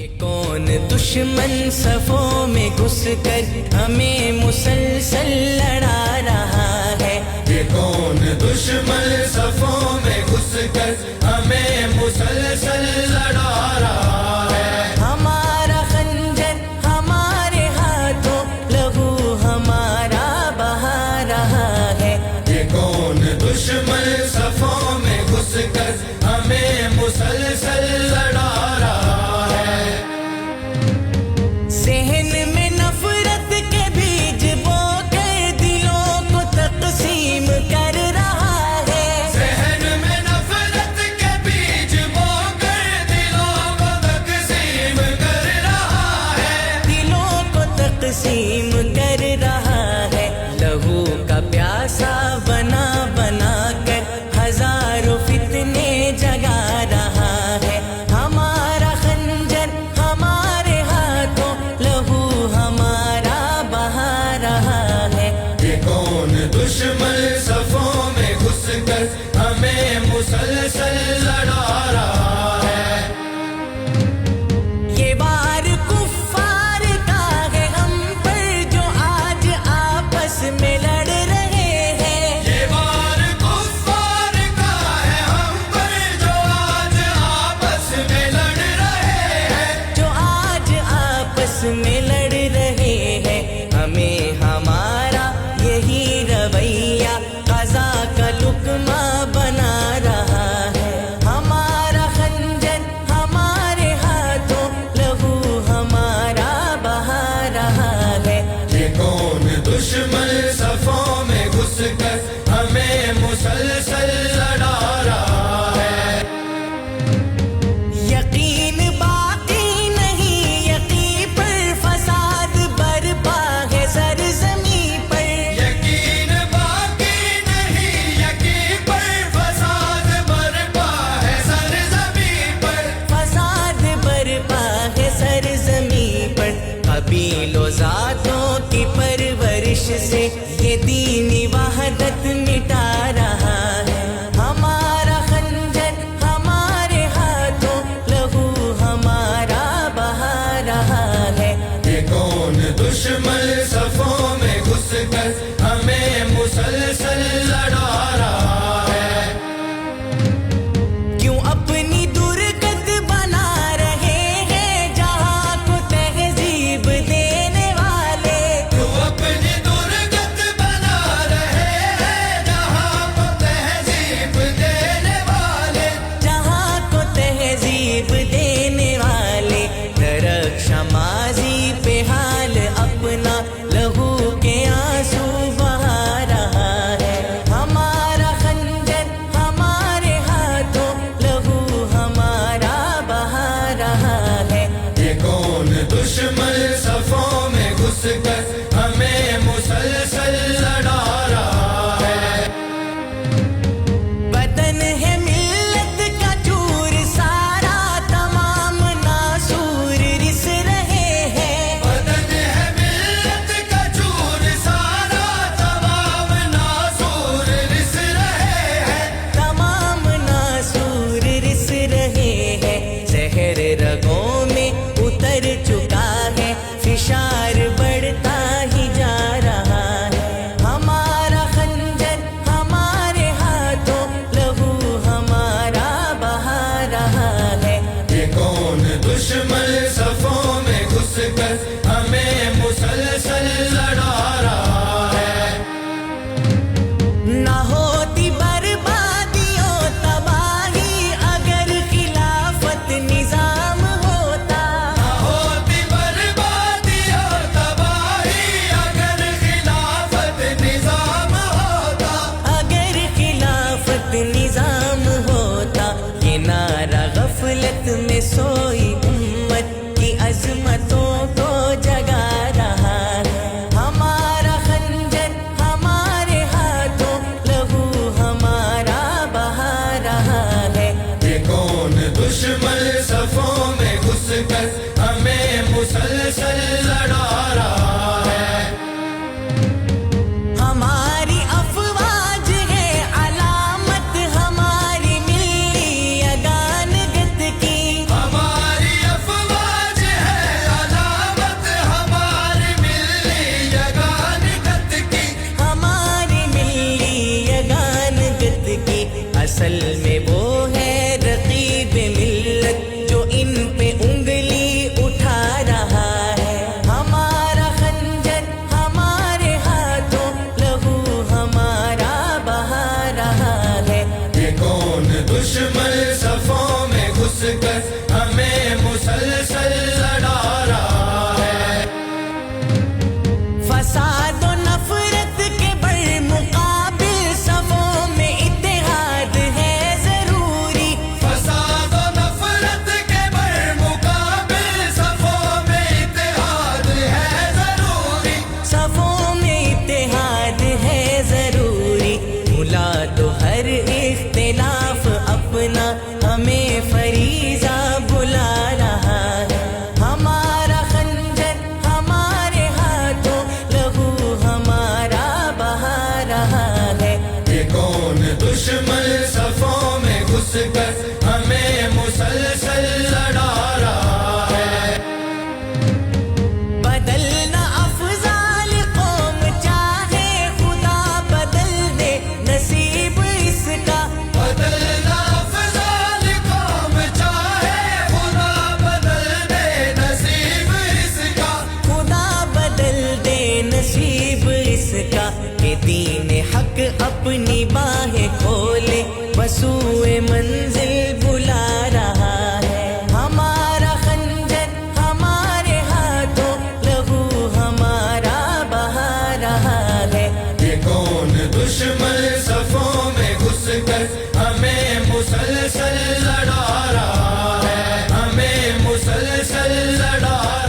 یہ کون دشمن صفوں میں گھس کر ہمیں مسلسل لڑا رہا ہے؟ یہ کون دشمن صفوں میں گھس کر ہمیں مسلسل لڑا رہا ہے؟ ہمارا خنجر ہمارے ہاتھوں، لہو ہمارا بہا رہا ہے۔ یہ کون دشمن صفوں میں گھس کر ہمیں مسلسل لڑا رہا ہے؟ ذہن میں نفرت کے بیج بو کر دلوں کو تقسیم کر رہا ہے۔ ذہن میں نفرت کے بیج بو کر دلوں کو تقسیم کر رہا ہے۔ دلوں کو تقسیم کر رہا ہے۔ لہو کا پیاسا بنا بنا کر ہزاروں فتنے جگا رہا ہے۔ ہمارا خنجر ہمارے ہاتھوں، لہو ہمارا بہا رہا ہے۔ یہ کون دشمن صفوں میں گھس کر ہمیں مسلسل لڑا رہا ہے؟ یہ وار کفار کا ہے ہم پر جو آج آپس میں لڑ رہے ہیں۔ یہ وار کفار کا ہے ہم پر جو آج آپس میں لڑ رہے ہیں۔ جو آج آپس میں لڑ رہے ہیں۔ ہمیں ہمارا یہی رویہ قضا کا لقمہ بنا رہا ہے۔ ہمارا خنجر ہمارے ہاتھوں، لہو ہمارا بہا رہا ہے۔ یہ کون دشمن صفوں میں گھس کر ہمیں مسلسل لڑا رہا ہے؟ یقین باقی نہیں یقین پر، فساد برپا ہے سرزمین پر۔ یقین باقی نہیں یقین پر، فساد برپا ہے سرزمین پر۔ فساد برپا ہے سرزمین پر۔ قبیل و ذاتوں کی پرورش سے یہ دینی وحدت مٹا رہا ہے۔ ہمارا خنجر ہمارے ہاتھوں، لہو ہمارا بہا رہا ہے۔ یہ کون دشمن صفوں میں گھس کر ہمیں مسلسل لڑا رہا ہے؟ کیوں اپنی درگت بنا رہے ہیں جہاں کو تہذیب دینے والے؟ تو اپنی درگت بنا رہے ہیں جہاں کو تہذیب دینے والے۔ جہاں کو تہذیب دینے والے۔ درخشاں ماضی پہ حال اپنا، لہو کے آنسو بہا رہا ہے۔ ہمارا خنجر ہمارے ہاتھوں، لہو ہمارا بہا رہا ہے۔ یہ کون دشمن صفوں میں گھس کر ہمیں مسلسل لڑا رہا ہے؟ وطن ہے ملت کا چور سارا، تمام ناسور رس رہے ہیں۔ بدن ہے ملت کا چور سارا، تمام ناسور رس رہے ہیں۔ تمام ناسور رس رہے ہیں۔ زہر رگوں میں اتر چکا ہے، فشار بڑھتا ہی جا رہا ہے۔ ہمارا خنجر ہمارے ہاتھوں، لہو ہمارا بہا رہا ہے۔ یہ کون دشمن صفوں میں گھس کر ہمیں مسلسل لڑا رہا ہے؟ نہ ہوتی بربادیوں تباہی اگر خلافت نظام ہوتا۔ نہ ہوتی بربادی اور تباہی اگر خلافت نظام ہوتا۔ اگر خلافت نظام ہوتا۔ یہ نعرہ غفلت میں سوئی امت کی عظمتوں کو جگا رہا ہے۔ ہمارا خنجر ہمارے ہاتھوں، لہو ہمارا بہا رہا ہے۔ یہ کون دشمن صفوں میں گھس کر ہمیں مسلسل لڑا رہا ہے؟ ہماری افواج ہے علامت ہماری ملی اگانگت کی۔ ہماری افواج مسلسل لڑا